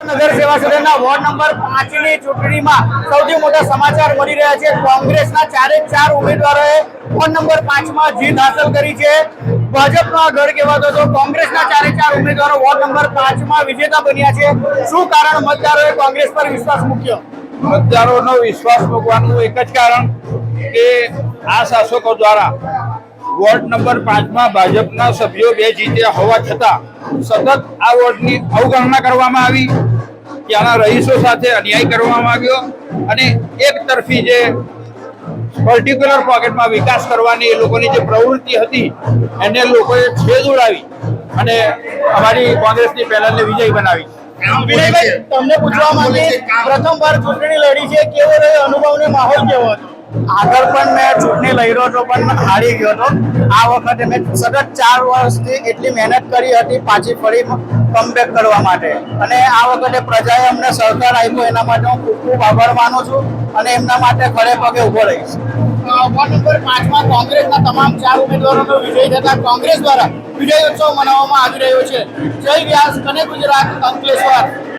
નગર સેવા સદનના ward number 5 ની ચૂંટણીમાં સૌથી મોટા સમાચાર મળી રહ્યા છે। કોંગ્રેસના 4 ઉમેદવારોએ વોર્ડ નંબર 5 માં જીત હાંસલ કરી છે। ભાજપનો ગઢ કહેવાતો હતો કોંગ્રેસના 4 ઉમેદવારો વોર્ડ નંબર 5 માં વિજેતા બન્યા છે। શું કારણ મતદારોએ કોંગ્રેસ પર વિશ્વાસ મૂક્યો? મતદારોનો વિશ્વાસ મૂકવાનું એક જ કારણ કે આ શાસકો દ્વારા વોર્ડ નંબર 5 માં ભાજપના સભ્યો 2 જીત્યા હોવા છતાં સતત આ વોર્ડની અવગણના કરવામાં આવી, ત્યાંના રહીશો સાથે અન્યાય કરવામાં આવ્યો અને એક તરફી જે પર્ટિક્યુલર પોકેટમાં વિકાસ કરવાની એ લોકોની જે પ્રવૃત્તિ હતી એને લોકોએ છેદ ઉડાવી અને અમારી કોંગ્રેસની પેનલને વિજયી બનાવી। વિનયભાઈ, તમને પૂછવા માંગે, પ્રથમવાર ચૂંટણી લડી છે, કેવો રહ્યો અનુભવ ને માહોલ કેવો હતો? આગળ પણ મેં ચૂંટણી લડ્યો હતો પણ હારી ગયો હતો। આ વખતે મેં સતત 4 વર્ષથી એટલી મહેનત કરી હતી પાછી ફરી કમબેક કરવા માટે અને આ વખતે પ્રજાએ અમને સહકાર આપ્યો એના માટે હું ખૂબ ખૂબ આભાર માનું છું અને એમના માટે ખડે પગે ઉભો રહીશ। વોર્ડ નંબર 5 માં કોંગ્રેસના તમામ 4 ઉમેદવારોનો વિજય થતા કોંગ્રેસ દ્વારા વિજયોત્સવ મનાવવામાં આવી રહ્યો છે। જય વ્યાસ, કને ગુજરાત, અંકલેશ્વર।